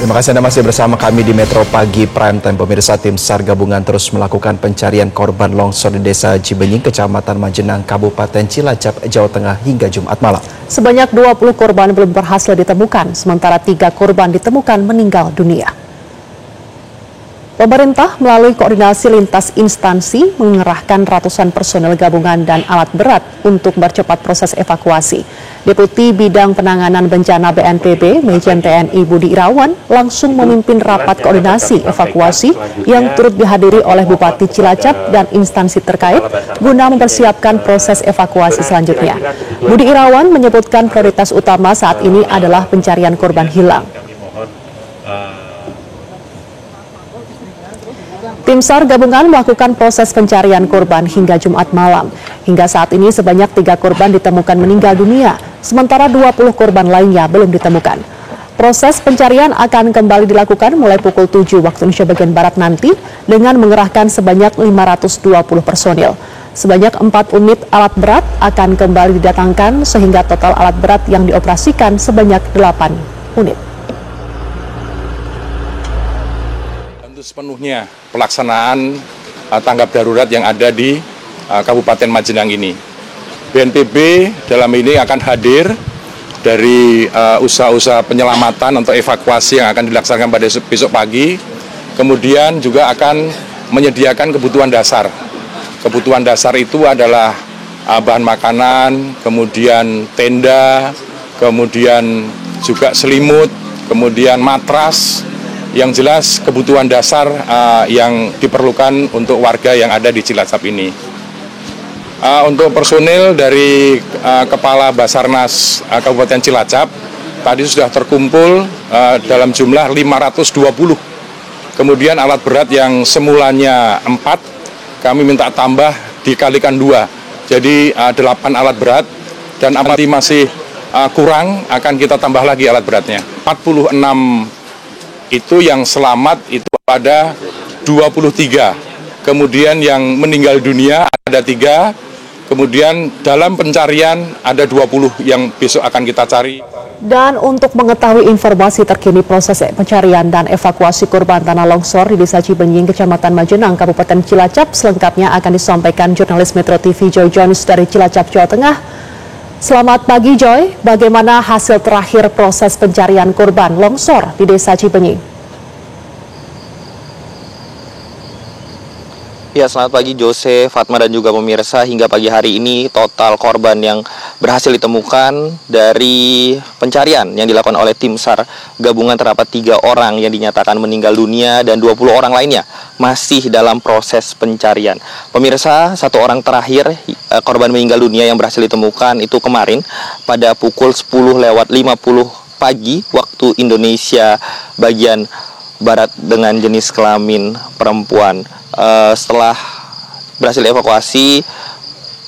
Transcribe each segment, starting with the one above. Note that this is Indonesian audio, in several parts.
Terima kasih Anda masih bersama kami di Metro Pagi Prime Time. Pemirsa, tim SAR gabungan terus melakukan pencarian korban longsor di Desa Cibenying, Kecamatan Majenang, Kabupaten Cilacap, Jawa Tengah hingga Jumat malam. Sebanyak 20 korban belum berhasil ditemukan, sementara 3 korban ditemukan meninggal dunia. Pemerintah melalui koordinasi lintas instansi mengerahkan ratusan personel gabungan dan alat berat untuk mempercepat proses evakuasi. Deputi Bidang Penanganan Bencana BNPB, Majen TNI Budi Irawan, langsung memimpin rapat koordinasi evakuasi yang turut dihadiri oleh Bupati Cilacap dan instansi terkait guna mempersiapkan proses evakuasi selanjutnya. Budi Irawan menyebutkan prioritas utama saat ini adalah pencarian korban hilang. Tim SAR gabungan melakukan proses pencarian korban hingga Jumat malam. Hingga saat ini sebanyak 3 korban ditemukan meninggal dunia, sementara 20 korban lainnya belum ditemukan. Proses pencarian akan kembali dilakukan mulai pukul 7 waktu Indonesia bagian Barat nanti dengan mengerahkan sebanyak 520 personil. Sebanyak 4 unit alat berat akan kembali didatangkan sehingga total alat berat yang dioperasikan sebanyak 8 unit. Sepenuhnya pelaksanaan tanggap darurat yang ada di Kabupaten Majenang ini. BNPB dalam ini akan hadir dari usaha-usaha penyelamatan atau evakuasi yang akan dilaksanakan pada besok pagi. Kemudian juga akan menyediakan kebutuhan dasar. Kebutuhan dasar itu adalah bahan makanan, kemudian tenda, kemudian juga selimut, kemudian matras. Yang jelas kebutuhan dasar yang diperlukan untuk warga yang ada di Cilacap ini. Untuk personil dari Kepala Basarnas Kabupaten Cilacap tadi sudah terkumpul dalam jumlah 520. Kemudian alat berat yang semulanya 4, kami minta tambah dikalikan 2. Jadi 8 alat berat, dan apabila masih kurang akan kita tambah lagi alat beratnya. 46 itu yang selamat itu ada 23, kemudian yang meninggal dunia ada 3, kemudian dalam pencarian ada 20 yang besok akan kita cari. Dan untuk mengetahui informasi terkini proses pencarian dan evakuasi korban tanah longsor di Desa Cibenying, Kecamatan Majenang, Kabupaten Cilacap, selengkapnya akan disampaikan jurnalis Metro TV Joy Jones dari Cilacap, Jawa Tengah. Selamat pagi Joy, bagaimana hasil terakhir proses pencarian korban longsor di Desa Cibenying? Ya, selamat pagi Jose, Fatma dan juga pemirsa. Hingga pagi hari ini total korban yang berhasil ditemukan dari pencarian yang dilakukan oleh tim SAR gabungan terdapat 3 orang yang dinyatakan meninggal dunia dan 20 orang lainnya masih dalam proses pencarian. Pemirsa, 1 orang terakhir korban meninggal dunia yang berhasil ditemukan itu kemarin pada pukul 10:50 pagi waktu Indonesia bagian Barat dengan jenis kelamin perempuan. Setelah berhasil evakuasi,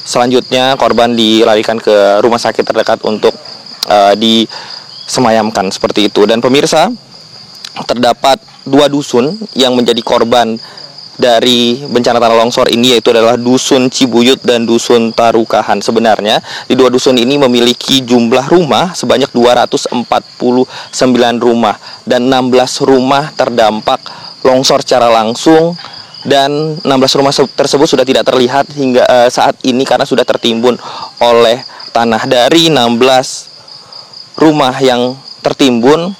selanjutnya korban dilarikan ke rumah sakit terdekat untuk disemayamkan seperti itu. Dan pemirsa, terdapat 2 dusun yang menjadi korban dari bencana tanah longsor ini, yaitu adalah Dusun Cibuyut dan Dusun Tarukahan. Sebenarnya di 2 dusun ini memiliki jumlah rumah sebanyak 249 rumah dan 16 rumah terdampak longsor secara langsung, dan 16 rumah tersebut sudah tidak terlihat hingga saat ini karena sudah tertimbun oleh tanah. Dari 16 rumah yang tertimbun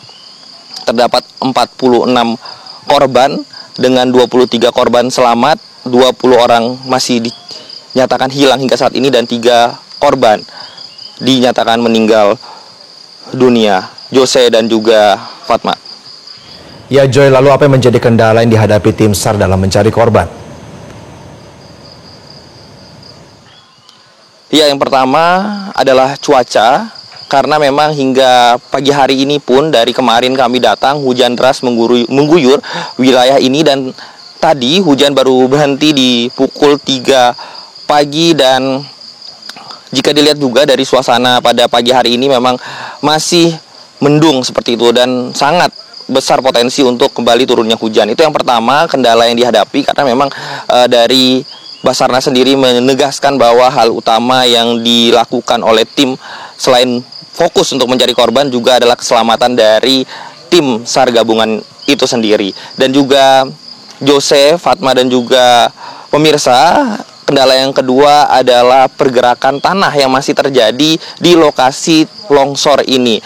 terdapat 46 korban dengan 23 korban selamat, 20 orang masih dinyatakan hilang hingga saat ini, dan 3 korban dinyatakan meninggal dunia. Jose dan juga Fatma. Ya Joy, lalu apa yang menjadi kendala yang dihadapi tim SAR dalam mencari korban? Ya, yang pertama adalah cuaca. Karena memang hingga pagi hari ini pun dari kemarin kami datang, hujan deras mengguyur wilayah ini, dan tadi hujan baru berhenti di pukul 3 pagi. Dan jika dilihat juga dari suasana pada pagi hari ini memang masih mendung seperti itu dan sangat besar potensi untuk kembali turunnya hujan. Itu yang pertama, kendala yang dihadapi, karena memang dari Basarnas sendiri menegaskan bahwa hal utama yang dilakukan oleh tim selain fokus untuk mencari korban juga adalah keselamatan dari tim SAR gabungan itu sendiri. Dan juga Jose, Fatma dan juga pemirsa, kendala yang kedua adalah pergerakan tanah yang masih terjadi di lokasi longsor ini.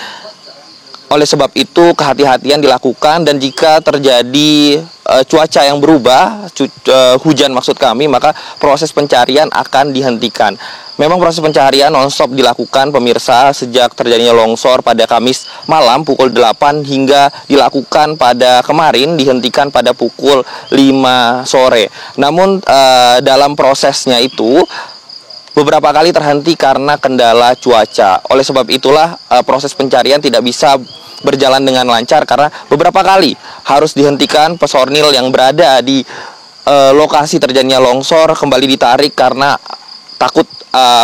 Oleh sebab itu kehati-hatian dilakukan, dan jika terjadi cuaca yang berubah, hujan maksud kami, maka proses pencarian akan dihentikan. Memang proses pencarian non-stop dilakukan pemirsa sejak terjadinya longsor pada Kamis malam pukul 8 hingga dilakukan pada kemarin, dihentikan pada pukul 5 sore. Namun dalam prosesnya itu beberapa kali terhenti karena kendala cuaca. Oleh sebab itulah proses pencarian tidak bisa berjalan dengan lancar karena beberapa kali harus dihentikan. Personil yang berada di lokasi terjadinya longsor kembali ditarik karena takut,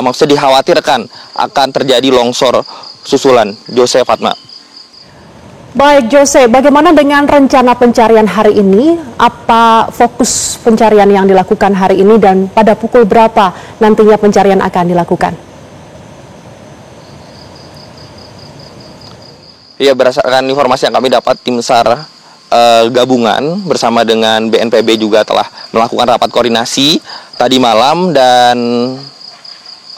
maksudnya dikhawatirkan akan terjadi longsor susulan. Jose, Fatma. Baik Jose, bagaimana dengan rencana pencarian hari ini? Apa fokus pencarian yang dilakukan hari ini dan pada pukul berapa nantinya pencarian akan dilakukan? Ya, berdasarkan informasi yang kami dapat, tim SAR gabungan bersama dengan BNPB juga telah melakukan rapat koordinasi tadi malam, dan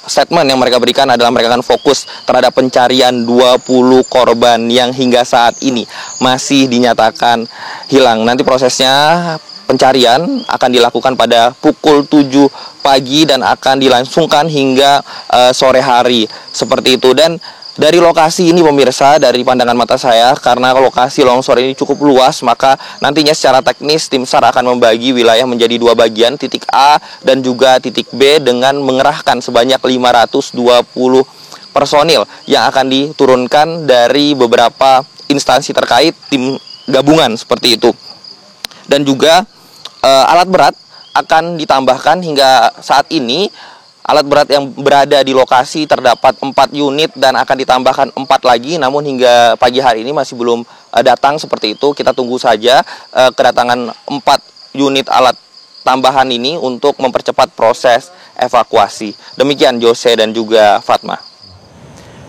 statement yang mereka berikan adalah mereka akan fokus terhadap pencarian 20 korban yang hingga saat ini masih dinyatakan hilang. Nanti prosesnya pencarian akan dilakukan pada pukul 7 pagi dan akan dilangsungkan hingga sore hari seperti itu. Dan dari lokasi ini pemirsa, dari pandangan mata saya, karena lokasi longsor ini cukup luas, maka nantinya secara teknis tim SAR akan membagi wilayah menjadi 2 bagian, titik A dan juga titik B, dengan mengerahkan sebanyak 520 personil yang akan diturunkan dari beberapa instansi terkait, tim gabungan seperti itu. Dan juga alat berat akan ditambahkan. Hingga saat ini alat berat yang berada di lokasi terdapat 4 unit dan akan ditambahkan 4 lagi, namun hingga pagi hari ini masih belum datang seperti itu. Kita tunggu saja kedatangan 4 unit alat tambahan ini untuk mempercepat proses evakuasi. Demikian Jose dan juga Fatma.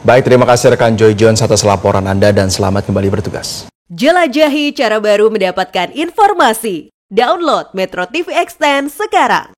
Baik, terima kasih rekan Joy Jones atas laporan Anda dan selamat kembali bertugas. Jelajahi cara baru mendapatkan informasi. Download Metro TV Extend sekarang.